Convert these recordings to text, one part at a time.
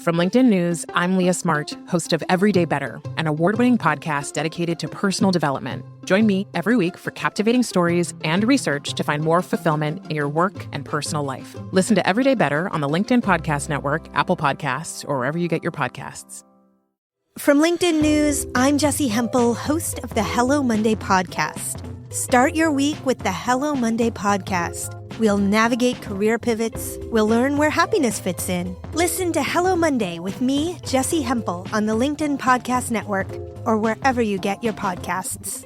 From LinkedIn News, I'm Leah Smart, host of Everyday Better, an award-winning podcast dedicated to personal development. Join me every week for captivating stories and research to find more fulfillment in your work and personal life. Listen to Everyday Better on the LinkedIn Podcast Network, Apple Podcasts, or wherever you get your podcasts. From LinkedIn News, I'm Jessie Hempel, host of the Hello Monday podcast. Start your week with the Hello Monday podcast. We'll navigate career pivots. We'll learn where happiness fits in. Listen to Hello Monday with me, Jessie Hempel, on the LinkedIn Podcast Network or wherever you get your podcasts.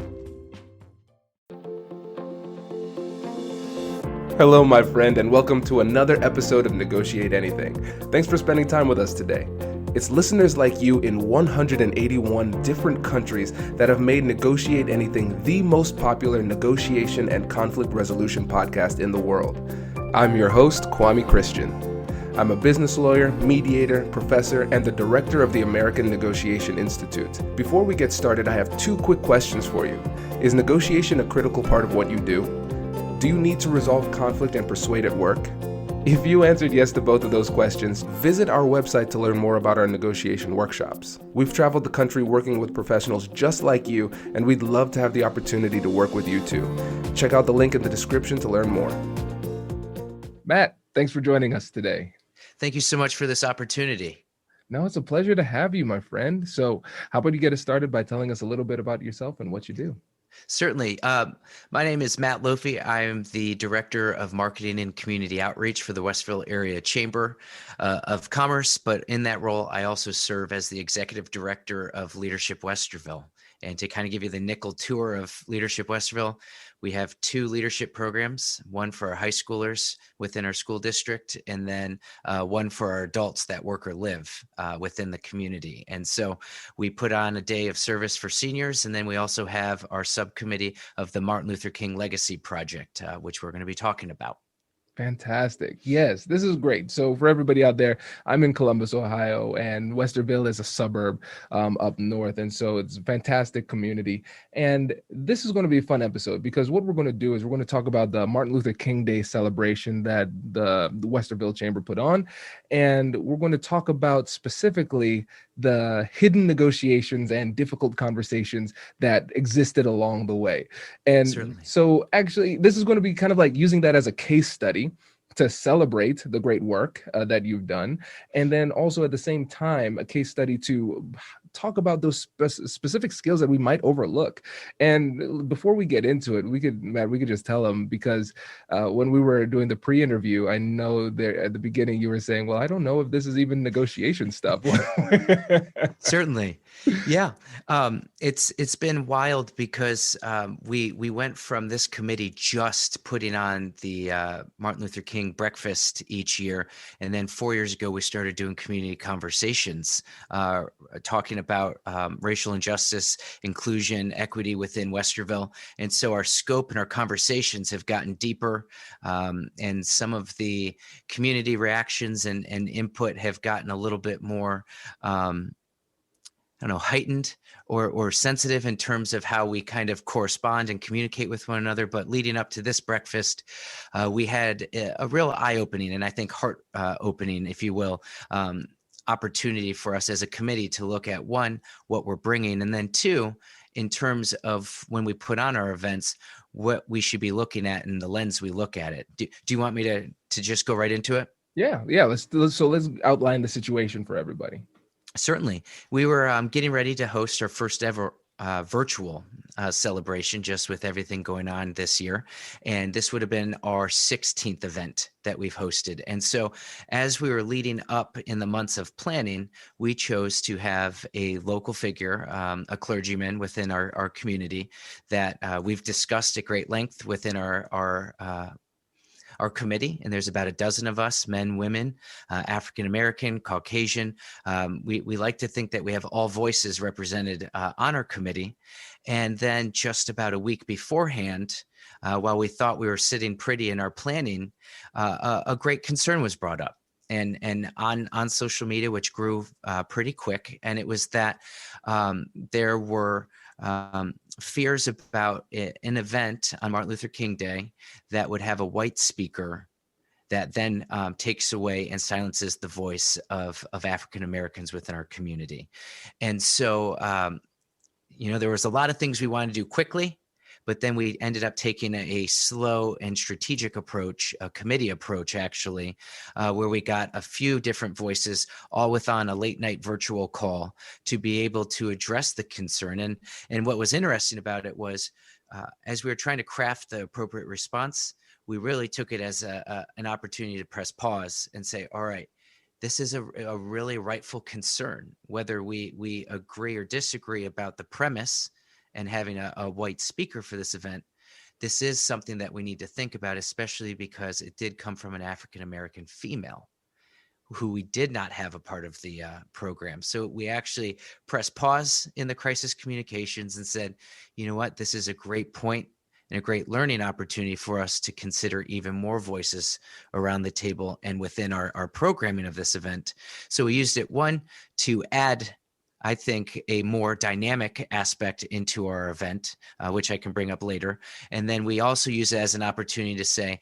Hello, my friend, and welcome to another episode of Negotiate Anything. Thanks for spending time with us today. It's listeners like you in 181 different countries that have made Negotiate Anything the most popular negotiation and conflict resolution podcast in the world. I'm your host, Kwame Christian. I'm a business lawyer, mediator, professor, and the director of the American Negotiation Institute. Before we get started, I have two quick questions for you. Is negotiation a critical part of what you do? Do you need to resolve conflict and persuade at work? If you answered yes to both of those questions, visit our website to learn more about our negotiation workshops. We've traveled the country working with professionals just like you, and we'd love to have the opportunity to work with you too. Check out the link in the description to learn more. Matt, thanks for joining us today. Thank you so much for this opportunity. No, it's a pleasure to have you, my friend. So how about you get us started by telling us a little bit about yourself and what you do? Certainly. My name is Matt Lofy. I am the Director of Marketing and Community Outreach for the Westerville Area Chamber of Commerce. But in that role, I also serve as the Executive Director of Leadership Westerville. And to kind of give you the nickel tour of Leadership Westerville, we have two leadership programs, one for our high schoolers within our school district, and then one for our adults that work or live within the community. And so we put on a day of service for seniors, and then we also have our subcommittee of the Martin Luther King Legacy Project, which we're going to be talking about. Fantastic. Yes, this is great. So for everybody out there, I'm in Columbus, Ohio, and Westerville is a suburb up north. And so it's a fantastic community. And this is going to be a fun episode because what we're going to do is we're going to talk about the Martin Luther King Day celebration that the Westerville Chamber put on. And we're going to talk about specifically the hidden negotiations and difficult conversations that existed along the way. And Certainly. So actually, this is going to be kind of like using that as a case study to celebrate the great work that you've done. And then also at the same time, a case study to talk about those specific skills that we might overlook. And before we get into it, Matt, we could just tell them, because when we were doing the pre-interview, I know there at the beginning you were saying, well, I don't know if this is even negotiation stuff. Certainly. Yeah. It's been wild because we went from this committee just putting on the Martin Luther King breakfast each year. And then 4 years ago, we started doing community conversations, talking about racial injustice, inclusion, equity within Westerville. And so our scope and our conversations have gotten deeper, and some of the community reactions and input have gotten a little bit more heightened or sensitive in terms of how we kind of correspond and communicate with one another. But leading up to this breakfast, we had a real eye-opening and I think heart-opening, if you will, opportunity for us as a committee to look at, one, what we're bringing, and then two, in terms of when we put on our events, what we should be looking at and the lens we look at it. Do you want me to just go right into it? Yeah. Let's outline the situation for everybody. Certainly. We were getting ready to host our first ever virtual celebration, just with everything going on this year. And this would have been our 16th event that we've hosted. And so as we were leading up in the months of planning, we chose to have a local figure, a clergyman within our community that we've discussed at great length within our committee, and there's about a dozen of us, men, women, African-American, Caucasian. We like to think that we have all voices represented on our committee. And then just about a week beforehand, while we thought we were sitting pretty in our planning, a great concern was brought up. And on social media, which grew pretty quick, and it was that there were fears about an event on Martin Luther King Day that would have a white speaker that then takes away and silences the voice of African Americans within our community. And so, there was a lot of things we wanted to do quickly, but then we ended up taking a slow and strategic approach, a committee approach, actually, where we got a few different voices all within a late night virtual call to be able to address the concern. And what was interesting about it was, as we were trying to craft the appropriate response, we really took it as an opportunity to press pause and say, all right, this is a really rightful concern, whether we agree or disagree about the premise and having a white speaker for this event. This is something that we need to think about, especially because it did come from an African-American female who we did not have a part of the program. So we actually pressed pause in the crisis communications and said, you know what, this is a great point and a great learning opportunity for us to consider even more voices around the table and within our programming of this event. So we used it, one, to add, I think, a more dynamic aspect into our event, which I can bring up later. And then we also use it as an opportunity to say,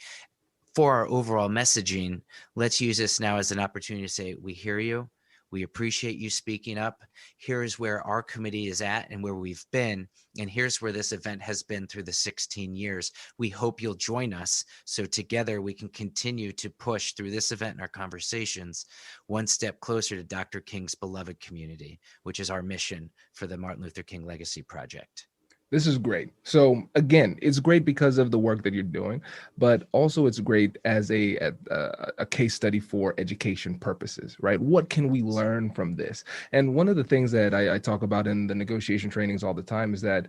for our overall messaging, let's use this now as an opportunity to say, we hear you. We appreciate you speaking up. Here's where our committee is at and where we've been. And here's where this event has been through the 16 years. We hope you'll join us so together we can continue to push through this event and our conversations one step closer to Dr. King's beloved community, which is our mission for the Martin Luther King Legacy Project. This is great. So again, it's great because of the work that you're doing, but also it's great as a case study for education purposes, right? What can we learn from this? And one of the things that I talk about in the negotiation trainings all the time is that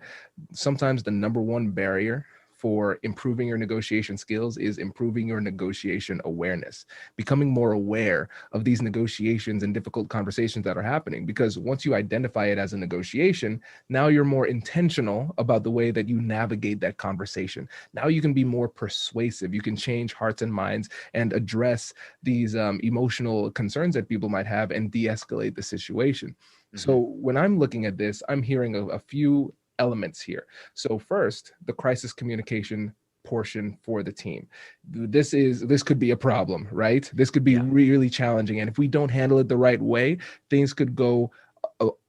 sometimes the number one barrier for improving your negotiation skills is improving your negotiation awareness, becoming more aware of these negotiations and difficult conversations that are happening. Because once you identify it as a negotiation, now you're more intentional about the way that you navigate that conversation. Now you can be more persuasive. You can change hearts and minds and address these emotional concerns that people might have and de-escalate the situation. Mm-hmm. So when I'm looking at this, I'm hearing a few elements here. So first, the crisis communication portion for the team. This could be a problem, right? This could be really challenging. And if we don't handle it the right way, things could go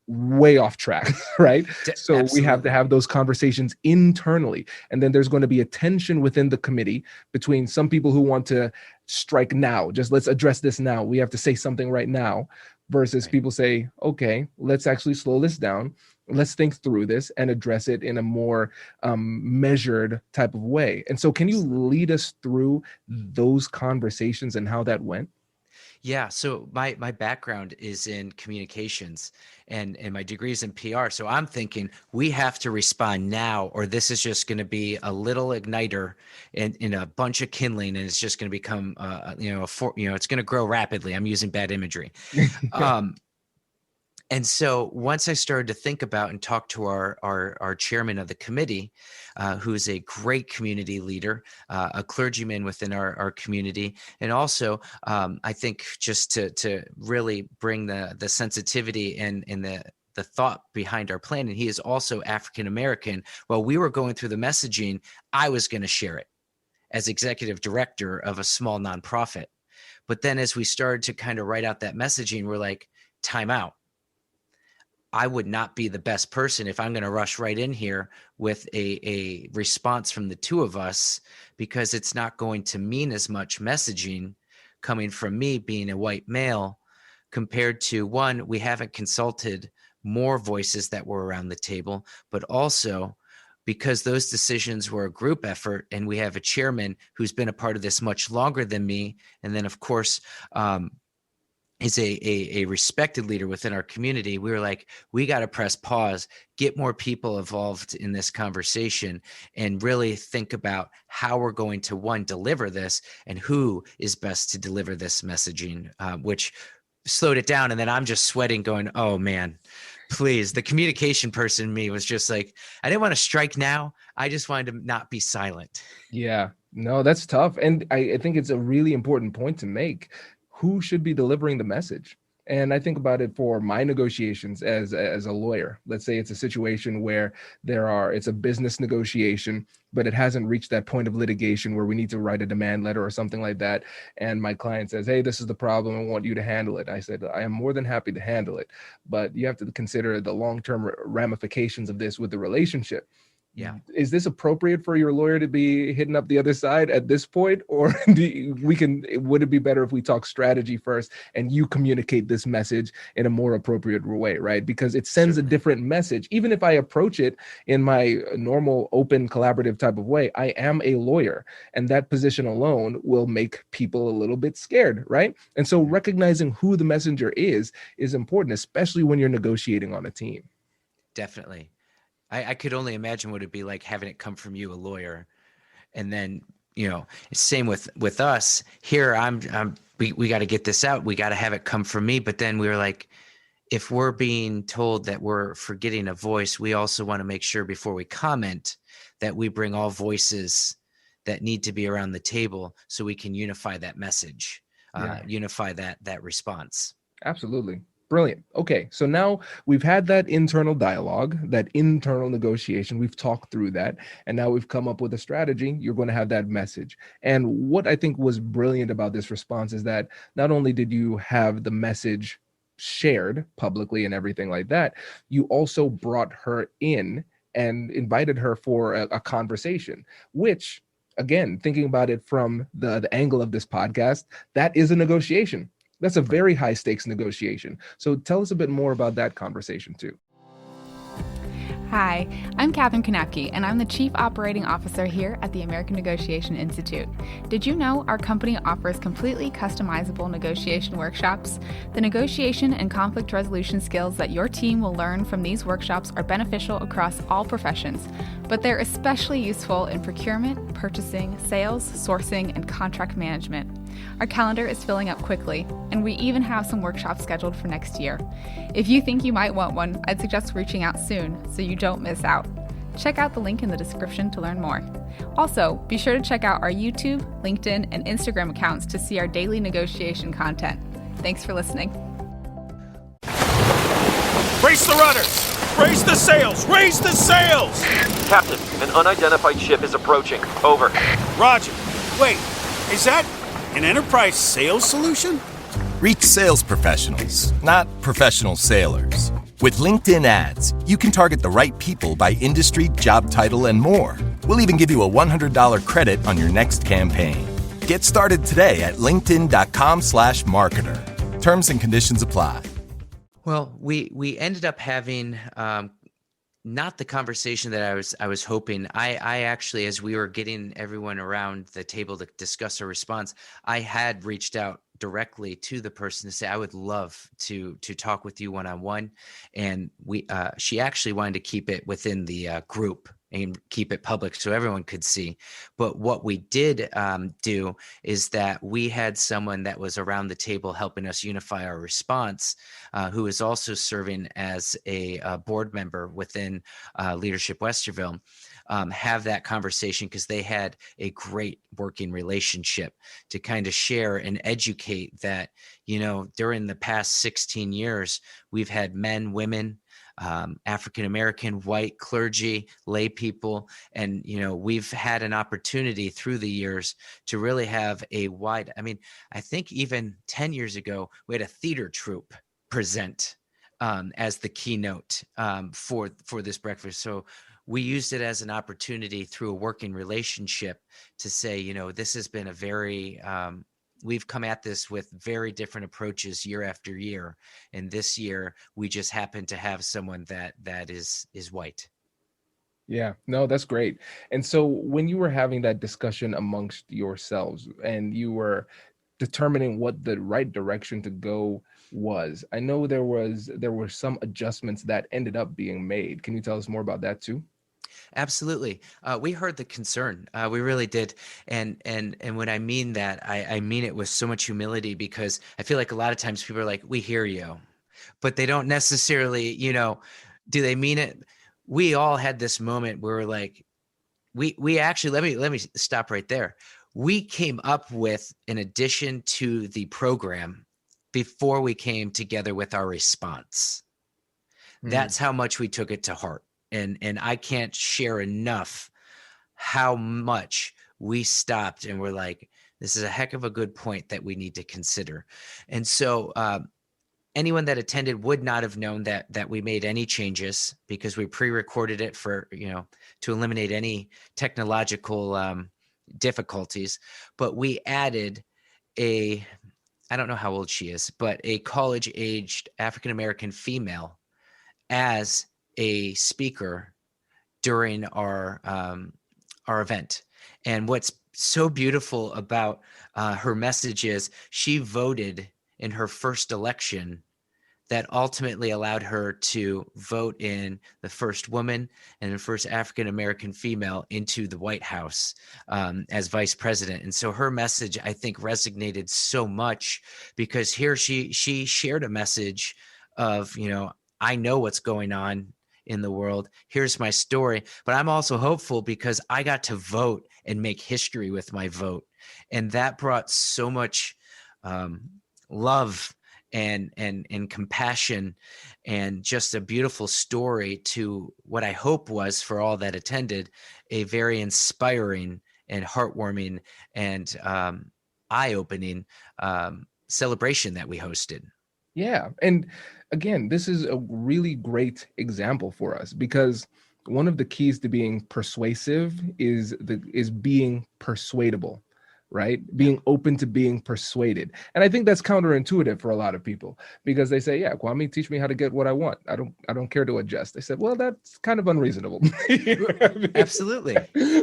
way off track, right? So Absolutely. We have to have those conversations internally. And then there's going to be a tension within the committee between some people who want to strike now, just let's address this now. We have to say something right now, versus people say, okay, let's actually slow this down. Let's think through this and address it in a more measured type of way. And so can you lead us through those conversations and how that went? Yeah. So my background is in communications and my degree is in PR. So I'm thinking we have to respond now, or this is just going to be a little igniter in a bunch of kindling, and it's just going to become, it's going to grow rapidly. I'm using bad imagery. And so once I started to think about and talk to our chairman of the committee, who's a great community leader, a clergyman within our community, and also I think just to really bring the sensitivity and the thought behind our plan, and he is also African American. While we were going through the messaging, I was going to share it as executive director of a small nonprofit. But then as we started to kind of write out that messaging, we're like, time out. I would not be the best person if I'm going to rush right in here with a response from the two of us, because it's not going to mean as much messaging coming from me being a white male compared to, one, we haven't consulted more voices that were around the table, but also because those decisions were a group effort and we have a chairman who's been a part of this much longer than me. And then of course, is a respected leader within our community. We were like, we got to press pause, get more people involved in this conversation, and really think about how we're going to, one, deliver this and who is best to deliver this messaging, which slowed it down. And then I'm just sweating going, oh man, please. The communication person in me was just like, I didn't want to strike now. I just wanted to not be silent. Yeah, no, that's tough. And I think it's a really important point to make. Who should be delivering the message? And I think about it for my negotiations as a lawyer. Let's say it's a situation where it's a business negotiation, but it hasn't reached that point of litigation where we need to write a demand letter or something like that. And my client says, hey, this is the problem. I want you to handle it. I said, I am more than happy to handle it, but you have to consider the long-term ramifications of this with the relationship. Yeah. Is this appropriate for your lawyer to be hitting up the other side at this point? Or would it be better if we talk strategy first and you communicate this message in a more appropriate way, right? Because it sends a different message. Even if I approach it in my normal, open, collaborative type of way, I am a lawyer, and that position alone will make people a little bit scared, right? And so recognizing who the messenger is important, especially when you're negotiating on a team. Definitely. I could only imagine what it'd be like having it come from you, a lawyer. And then, same with us here. We got to get this out. We got to have it come from me. But then we were like, if we're being told that we're forgetting a voice, we also want to make sure before we comment that we bring all voices that need to be around the table so we can unify that message, unify that response. Absolutely. Brilliant. Okay, so now we've had that internal dialogue, that internal negotiation. We've talked through that, and now we've come up with a strategy. You're going to have that message. And what I think was brilliant about this response is that not only did you have the message shared publicly and everything like that, you also brought her in and invited her for a conversation, which, again, thinking about it from the angle of this podcast, that is a negotiation. That's a very high stakes negotiation. So tell us a bit more about that conversation too. Hi, I'm Katherine Kanapke, and I'm the Chief Operating Officer here at the American Negotiation Institute. Did you know our company offers completely customizable negotiation workshops? The negotiation and conflict resolution skills that your team will learn from these workshops are beneficial across all professions, but they're especially useful in procurement, purchasing, sales, sourcing, and contract management. Our calendar is filling up quickly, and we even have some workshops scheduled for next year. If you think you might want one, I'd suggest reaching out soon so you don't miss out. Check out the link in the description to learn more. Also, be sure to check out our YouTube, LinkedIn, and Instagram accounts to see our daily negotiation content. Thanks for listening. Brace the rudders! Raise the sails! Raise the sails! Captain, an unidentified ship is approaching. Over. Roger. Wait, is that an enterprise sales solution? Reach sales professionals, not professional sailors. With LinkedIn ads, you can target the right people by industry, job title, and more. We'll even give you a $100 credit on your next campaign. Get started today at linkedin.com/marketer. Terms and conditions apply. Well, we ended up having not the conversation that I was hoping. I actually, as we were getting everyone around the table to discuss a response, I had reached out directly to the person to say, I would love to talk with you one-on-one. And she actually wanted to keep it within the group and keep it public so everyone could see. But what we did do is that we had someone that was around the table helping us unify our response, who is also serving as a board member within Leadership Westerville, have that conversation because they had a great working relationship to kind of share and educate that, during the past 16 years, we've had men, women, African-American, white, clergy, lay people. And, we've had an opportunity through the years to really have a wide, I think even 10 years ago, we had a theater troupe present as the keynote for this breakfast. So we used it as an opportunity through a working relationship to say, this has been a very, we've come at this with very different approaches year after year. And this year we just happen to have someone that is white. Yeah, no, that's great. And so when you were having that discussion amongst yourselves and you were determining what the right direction to go was, I know there were some adjustments that ended up being made. Can you tell us more about that too? Absolutely. We heard the concern. We really did. And when I mean that, I mean it with so much humility, because I feel like a lot of times people are like, we hear you, but they don't necessarily, do they mean it? We all had this moment where we're like, we actually, let me stop right there. We came up with, in addition to the program, before we came together with our response. That's how much we took it to heart. And I can't share enough how much we stopped and were like, this is a heck of a good point that we need to consider. And so anyone that attended would not have known that we made any changes, because we pre-recorded it for, to eliminate any technological difficulties. But we added I don't know how old she is, but a college-aged African-American female as a speaker during our event. And what's so beautiful about her message is she voted in her first election that ultimately allowed her to vote in the first woman and the first African-American female into the White House as vice president. And so her message, I think, resonated so much, because here she shared a message of, I know what's going on in the world. Here's my story. But I'm also hopeful because I got to vote and make history with my vote. And that brought so much love and compassion, and just a beautiful story to what I hope was, for all that attended, a very inspiring and heartwarming and eye-opening celebration that we hosted. Yeah. And again, this is a really great example for us, because one of the keys to being persuasive is being persuadable, right? Being open to being persuaded. And I think that's counterintuitive for a lot of people, because they say, yeah, Kwame, teach me how to get what I want. I don't care to adjust. I said, well, that's kind of unreasonable. Absolutely.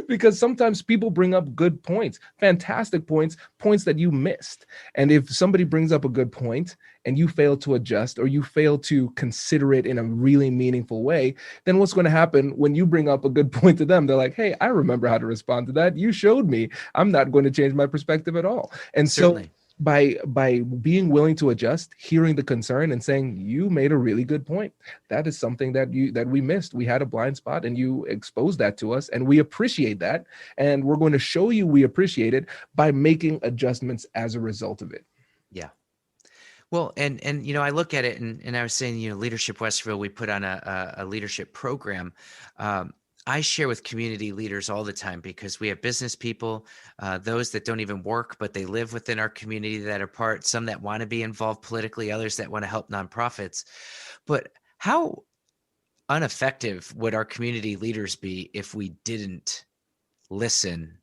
Because sometimes people bring up good points, fantastic points that you missed. And if somebody brings up a good point and you fail to adjust, or you fail to consider it in a really meaningful way, then what's going to happen when you bring up a good point to them? They're like, hey, I remember how to respond to that. You showed me. I'm not going to change my perspective at all. And Certainly. So by being willing to adjust, hearing the concern and saying, you made a really good point, that is something that we missed. We had a blind spot and you exposed that to us, and we appreciate that. And we're going to show you we appreciate it by making adjustments as a result of it. Yeah. Well, and I look at it, and I was saying, Leadership Westerville, we put on a leadership program. I share with community leaders all the time, because we have business people, those that don't even work, but they live within our community, that are part, some that want to be involved politically, others that want to help nonprofits. But how ineffective would our community leaders be if we didn't listen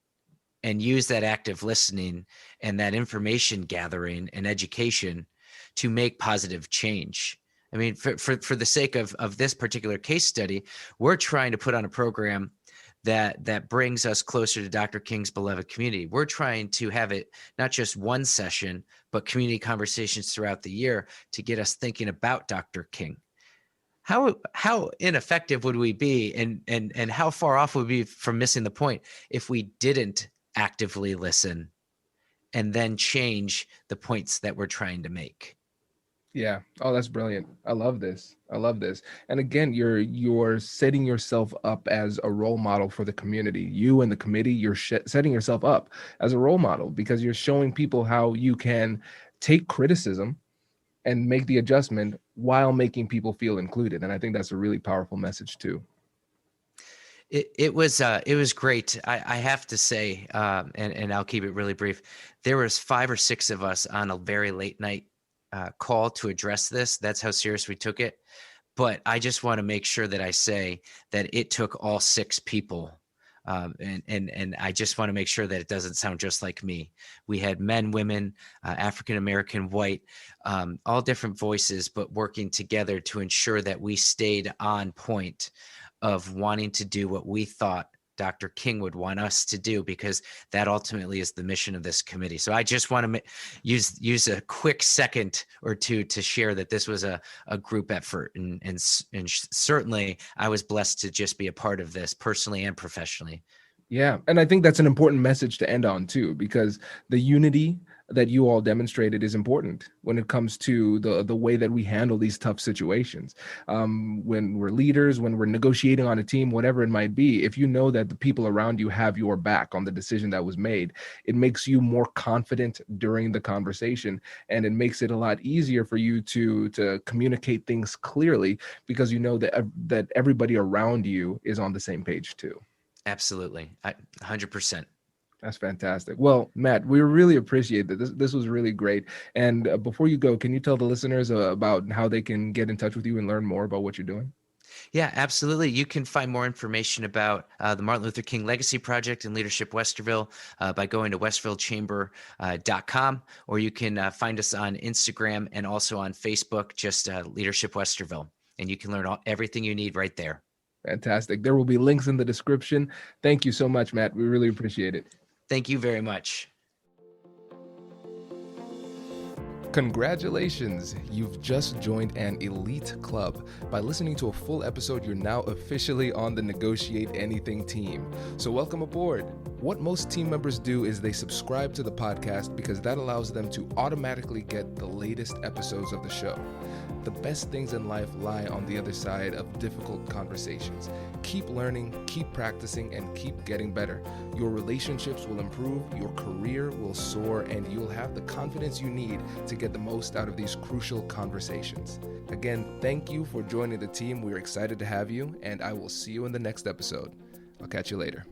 and use that active listening and that information gathering and education to make positive change? I mean, for the sake of this particular case study, we're trying to put on a program that brings us closer to Dr. King's beloved community. We're trying to have it not just one session, but community conversations throughout the year to get us thinking about Dr. King. How ineffective would we be, and how far off would we be from missing the point if we didn't actively listen and then change the points that we're trying to make? Yeah. Oh, that's brilliant. I love this. And again, you're setting yourself up as a role model for the community. You and the committee, you're setting yourself up as a role model, because you're showing people how you can take criticism and make the adjustment while making people feel included. And I think that's a really powerful message too. It was great. I have to say, and I'll keep it really brief. There was 5 or 6 of us on a very late night call to address this. That's how serious we took it. But I just want to make sure that I say that it took all 6 people. And I just want to make sure that it doesn't sound just like me. We had men, women, African-American, white, all different voices, but working together to ensure that we stayed on point of wanting to do what we thought Dr. King would want us to do, because that ultimately is the mission of this committee. So I just want to use a quick second or two to share that this was a group effort, and certainly I was blessed to just be a part of this personally and professionally. Yeah. And I think that's an important message to end on too, because the unity that you all demonstrated is important when it comes to the way that we handle these tough situations. When we're leaders, when we're negotiating on a team, whatever it might be, if you know that the people around you have your back on the decision that was made, it makes you more confident during the conversation, and it makes it a lot easier for you to communicate things clearly, because you know that everybody around you is on the same page too. Absolutely. 100%. That's fantastic. Well, Matt, we really appreciate that. This was really great. And before you go, can you tell the listeners about how they can get in touch with you and learn more about what you're doing? Yeah, absolutely. You can find more information about the Martin Luther King Legacy Project and Leadership Westerville by going to westvillechamber.com, or you can find us on Instagram and also on Facebook, just Leadership Westerville. And you can learn everything you need right there. Fantastic. There will be links in the description. Thank you so much, Matt. We really appreciate it. Thank you very much. Congratulations! You've just joined an elite club. By listening to a full episode, you're now officially on the Negotiate Anything team. So welcome aboard. What most team members do is they subscribe to the podcast because that allows them to automatically get the latest episodes of the show. The best things in life lie on the other side of difficult conversations. Keep learning, keep practicing, and keep getting better. Your relationships will improve, your career will soar, and you'll have the confidence you need to get the most out of these crucial conversations. Again, thank you for joining the team. We're excited to have you, and I will see you in the next episode. I'll catch you later.